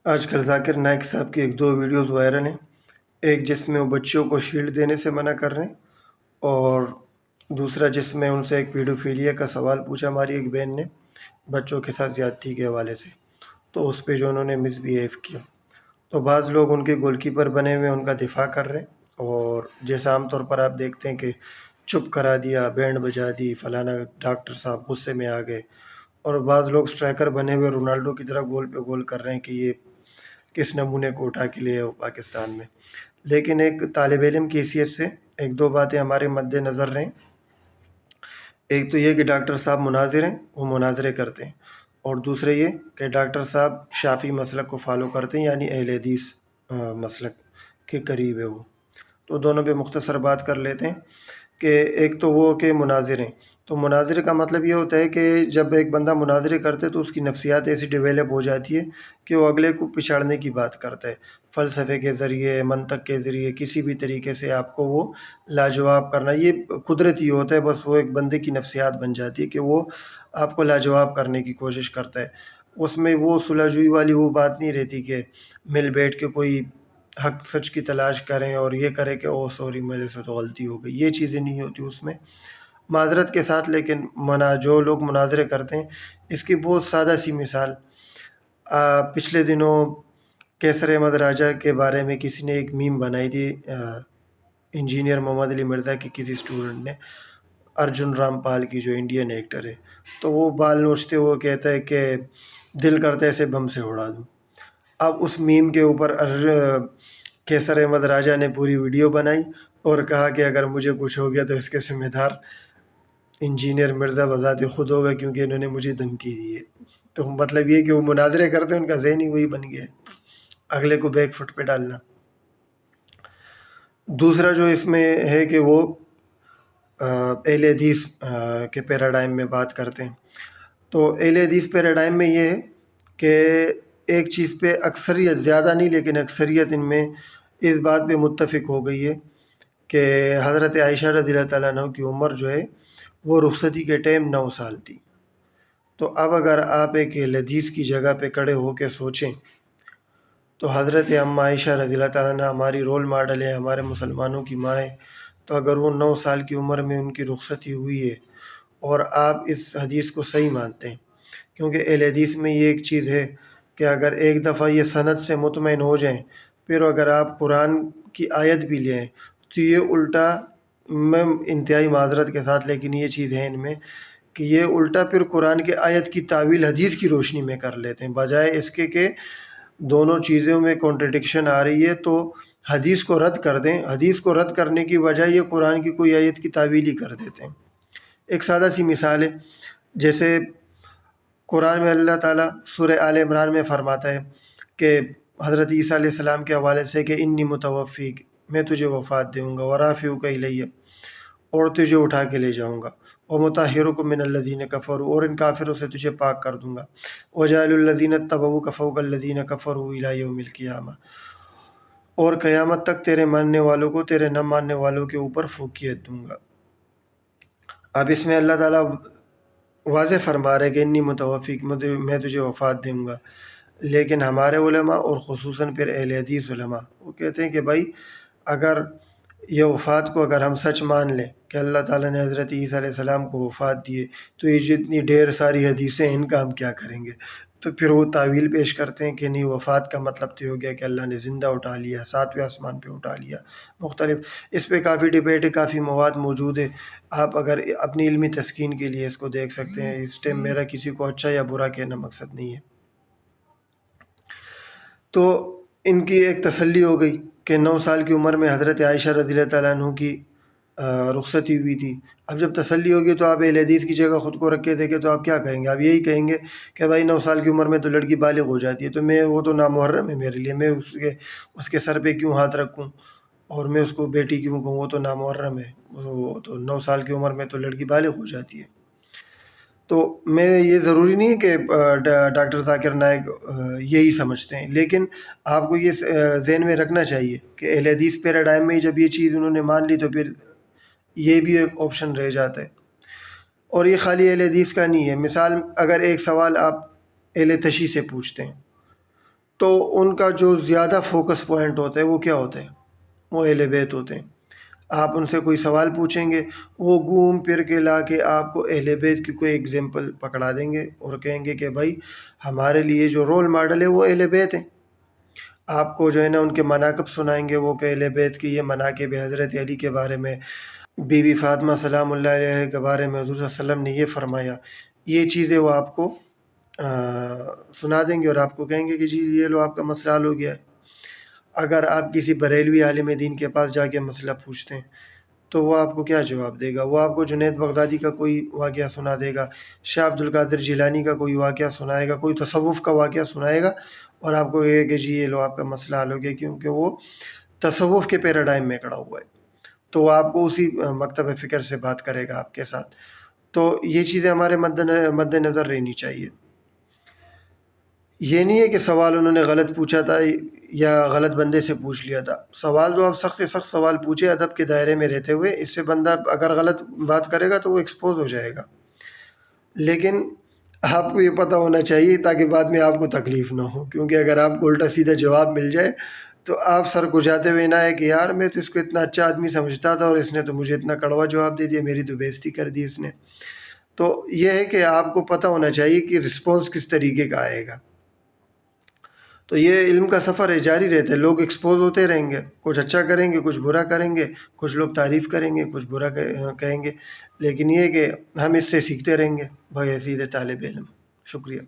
آج کل ذاکر نائک صاحب کی ایک دو ویڈیوز وائرل ہیں، ایک جس میں وہ بچیوں کو شیلڈ دینے سے منع کر رہے ہیں، اور دوسرا جس میں ان سے ایک پیڈوفیلیا کا سوال پوچھا ہماری ایک بہن نے بچوں کے ساتھ زیادتی کے حوالے سے، تو اس پہ جو انہوں نے مس بیہیو کیا، تو بعض لوگ ان کے گول کیپر بنے ہوئے ان کا دفاع کر رہے ہیں، اور جیسا عام طور پر آپ دیکھتے ہیں کہ چپ کرا دیا، بینڈ بجا دی، فلانا ڈاکٹر صاحب غصے میں آ گئے، اور بعض لوگ سٹرائکر بنے ہوئے رونالڈو کی طرح گول پہ گول کر رہے ہیں کہ یہ کس نمونے کو اٹھا کے لے پاکستان میں۔ لیکن ایک طالب علم کی حیثیت سے ایک دو باتیں ہمارے مد نظر رہیں۔ ایک تو یہ کہ ڈاکٹر صاحب مناظر ہیں، وہ مناظرے کرتے ہیں، اور دوسرے یہ کہ ڈاکٹر صاحب شافعی مسلک کو فالو کرتے ہیں، یعنی اہل حدیث مسلک کے قریب ہے وہ۔ تو دونوں پہ مختصر بات کر لیتے ہیں کہ ایک تو وہ کہ مناظر ہیں، تو مناظرے کا مطلب یہ ہوتا ہے کہ جب ایک بندہ مناظرے کرتے تو اس کی نفسیات ایسی ڈیولپ ہو جاتی ہے کہ وہ اگلے کو پچھاڑنے کی بات کرتا ہے، فلسفے کے ذریعے، منطق کے ذریعے، کسی بھی طریقے سے آپ کو وہ لاجواب کرنا، یہ قدرتی ہوتا ہے، بس وہ ایک بندے کی نفسیات بن جاتی ہے کہ وہ آپ کو لاجواب کرنے کی کوشش کرتا ہے۔ اس میں وہ صلح جوئی والی وہ بات نہیں رہتی کہ مل بیٹھ کے کوئی حق سچ کی تلاش کریں اور یہ کرے کہ او سوری میرے سے تو غلطی ہو گئی، یہ چیزیں نہیں ہوتی اس میں، معذرت کے ساتھ۔ لیکن جو لوگ مناظرے کرتے ہیں، اس کی بہت سادہ سی مثال، پچھلے دنوں کیسر احمد راجہ کے بارے میں کسی نے ایک میم بنائی تھی، انجینئر محمد علی مرزا کی کسی اسٹوڈنٹ نے، ارجن رام پال کی جو انڈین ایکٹر ہے، تو وہ بال نوچتے ہوئے کہتا ہے کہ دل کرتا ہے اسے بم سے اڑا دوں۔ اب اس میم کے اوپر کیسر احمد راجہ نے پوری ویڈیو بنائی اور کہا کہ اگر مجھے کچھ ہو گیا تو اس کے ذمہ دار انجینئر مرزا بذات خود ہوگا، کیونکہ انہوں نے مجھے دھمکی دی ہے۔ تو مطلب یہ کہ وہ مناظرے کرتے ہیں، ان کا ذہن ہی وہی بن گیا ہے، اگلے کو بیک فٹ پہ ڈالنا۔ دوسرا جو اس میں ہے کہ وہ اہل حدیث کے پیراڈائم میں بات کرتے ہیں، تو اہل حدیث پیراڈائم میں یہ ہے کہ ایک چیز پہ اکثریت، زیادہ نہیں لیکن اکثریت ان میں اس بات پہ متفق ہو گئی ہے کہ حضرت عائشہ رضی اللہ تعالیٰ عنہ کی عمر جو ہے وہ رخصتی کے ٹائم 9 سال تھی۔ تو اب اگر آپ ایک اہل حدیث کی جگہ پہ کھڑے ہو کے سوچیں تو حضرت اماں عائشہ رضی اللہ تعالیٰ عنہ ہماری رول ماڈل ہے، ہمارے مسلمانوں کی ماں ہے، تو اگر وہ 9 سال کی عمر میں ان کی رخصتی ہوئی ہے اور آپ اس حدیث کو صحیح مانتے ہیں، کیونکہ اہل حدیث میں یہ ایک چیز ہے کہ اگر ایک دفعہ یہ سند سے مطمئن ہو جائیں، پھر اگر آپ قرآن کی آیت بھی لیں تو یہ الٹا، میں انتہائی معذرت کے ساتھ لیکن یہ چیز ہے ان میں کہ یہ الٹا پھر قرآن کے آیت کی تعویل حدیث کی روشنی میں کر لیتے ہیں، بجائے اس کے کہ دونوں چیزوں میں کانٹرڈکشن آ رہی ہے تو حدیث کو رد کر دیں، حدیث کو رد کرنے کی بجائے یہ قرآن کی کوئی آیت کی تعویل ہی کر دیتے ہیں۔ ایک سادہ سی مثال ہے، جیسے قرآن میں اللہ تعالیٰ سورہ آل عمران میں فرماتا ہے کہ حضرت عیسیٰ علیہ السلام کے حوالے سے کہ انی متوفیک، میں تجھے وفات دوں گا، ورافعک الیہ، اور تجھے اٹھا کے لے جاؤں گا، ومطہرک من الذین کفروا، اور ان کافروں سے تجھے پاک کر دوں گا، وجاعل الذین اتبعوک فوق الذین کفروا الی یوم القیامہ، اور قیامت تک تیرے ماننے والوں کو تیرے نہ ماننے والوں کے اوپر فوقیت دوں گا۔ اب اس میں اللہ تعالیٰ واضح فرما رہے کہ انی متوفیک، میں تجھے وفات دوں گا، لیکن ہمارے علماء اور خصوصاً پھر اہل حدیث علماء وہ کہتے ہیں کہ بھائی اگر یہ وفات کو اگر ہم سچ مان لیں کہ اللہ تعالیٰ نے حضرت عیسیٰ علیہ السلام کو وفات دیے، تو یہ جتنی ڈھیر ساری حدیثیں ان کا ہم کیا کریں گے؟ تو پھر وہ تعویل پیش کرتے ہیں کہ نہیں، وفات کا مطلب تو ہو گیا کہ اللہ نے زندہ اٹھا لیا، 7ویں آسمان پہ اٹھا لیا، مختلف۔ اس پہ کافی ڈبیٹ ہے، کافی مواد موجود ہے، آپ اگر اپنی علمی تسکین کے لیے اس کو دیکھ سکتے ہیں۔ اس ٹائم میرا کسی کو اچھا یا برا کہنا مقصد نہیں ہے۔ تو ان کی ایک تسلی ہو گئی کہ 9 سال کی عمر میں حضرت عائشہ رضی اللہ تعالیٰ عنہ کی رخصتی ہوئی تھی۔ اب جب تسلی ہوگی تو آپ اہل حدیث کی جگہ خود کو رکھ کے دیکھیں تو آپ کیا کریں گے؟ آپ یہی کہیں گے کہ بھائی 9 سال کی عمر میں تو لڑکی بالغ ہو جاتی ہے، تو وہ تو نامحرم ہے میرے لیے، میں اس کے سر پہ کیوں ہاتھ رکھوں اور میں اس کو بیٹی کیوں کہوں، وہ تو نامحرم ہے، وہ تو 9 سال کی عمر میں تو لڑکی بالغ ہو جاتی ہے۔ تو میں یہ ضروری نہیں ہے کہ ڈاکٹر ذاکر نائک یہی سمجھتے ہیں، لیکن آپ کو یہ ذہن میں رکھنا چاہیے کہ اہل حدیث پیراڈائم میں جب یہ چیز انہوں نے مان لی تو پھر یہ بھی ایک آپشن رہ جاتا ہے۔ اور یہ خالی اہل حدیث کا نہیں ہے، مثال اگر ایک سوال آپ اہل تشیع سے پوچھتے ہیں تو ان کا جو زیادہ فوکس پوائنٹ ہوتا ہے وہ کیا ہوتے ہیں؟ وہ اہل بیت ہوتے ہیں۔ آپ ان سے کوئی سوال پوچھیں گے، وہ گھوم پھر کے لا کے آپ کو اہل بیت کی کوئی ایگزامپل پکڑا دیں گے اور کہیں گے کہ بھائی ہمارے لیے جو رول ماڈل ہے وہ اہل بیت ہیں۔ آپ کو جو ہے نا ان کے مناقب سنائیں گے، وہ کہ اہل بیت کی یہ مناقب ہے، حضرت علی کے بارے میں، بی بی فاطمہ سلام اللہ علیہ کے بارے میں حضور صلی اللہ علیہ وسلم نے یہ فرمایا، یہ چیزیں وہ آپ کو سنا دیں گے اور آپ کو کہیں گے کہ جی یہ لو آپ کا مسئلہ حل ہو گیا ہے۔ اگر آپ کسی بریلوی عالم دین کے پاس جا کے مسئلہ پوچھتے ہیں تو وہ آپ کو کیا جواب دے گا؟ وہ آپ کو جنید بغدادی کا کوئی واقعہ سنا دے گا، شاہ عبد القادر جیلانی کا کوئی واقعہ سنائے گا، کوئی تصوف کا واقعہ سنائے گا اور آپ کو یہ کہ جی یہ لو آپ کا مسئلہ حل ہو گیا، کیونکہ وہ تصوف کے پیراڈائم میں کھڑا ہوا ہے، تو وہ آپ کو اسی مکتب فکر سے بات کرے گا آپ کے ساتھ۔ تو یہ چیزیں ہمارے مد نظر رہنی چاہیے۔ یہ نہیں ہے کہ سوال انہوں نے غلط پوچھا تھا یا غلط بندے سے پوچھ لیا تھا، سوال تو آپ سخت سے سخت سوال پوچھے ادب کے دائرے میں رہتے ہوئے، اس سے بندہ اگر غلط بات کرے گا تو وہ ایکسپوز ہو جائے گا، لیکن آپ کو یہ پتہ ہونا چاہیے تاکہ بعد میں آپ کو تکلیف نہ ہو، کیونکہ اگر آپ کو الٹا سیدھا جواب مل جائے تو آپ سر کو جاتے ہوئے نہ ہے کہ یار میں تو اس کو اتنا اچھا آدمی سمجھتا تھا اور اس نے تو مجھے اتنا کڑوا جواب دے دیا، میری تو بےزتی کر دی اس نے۔ تو یہ ہے کہ آپ کو پتہ ہونا چاہیے کہ رسپانس کس طریقے کا آئے گا۔ تو یہ علم کا سفر ہے، جاری رہتا ہے، لوگ ایکسپوز ہوتے رہیں گے، کچھ اچھا کریں گے، کچھ برا کریں گے، کچھ لوگ تعریف کریں گے، کچھ برا کہیں گے، لیکن یہ کہ ہم اس سے سیکھتے رہیں گے بھائی، عزیز طالب علم۔ شکریہ۔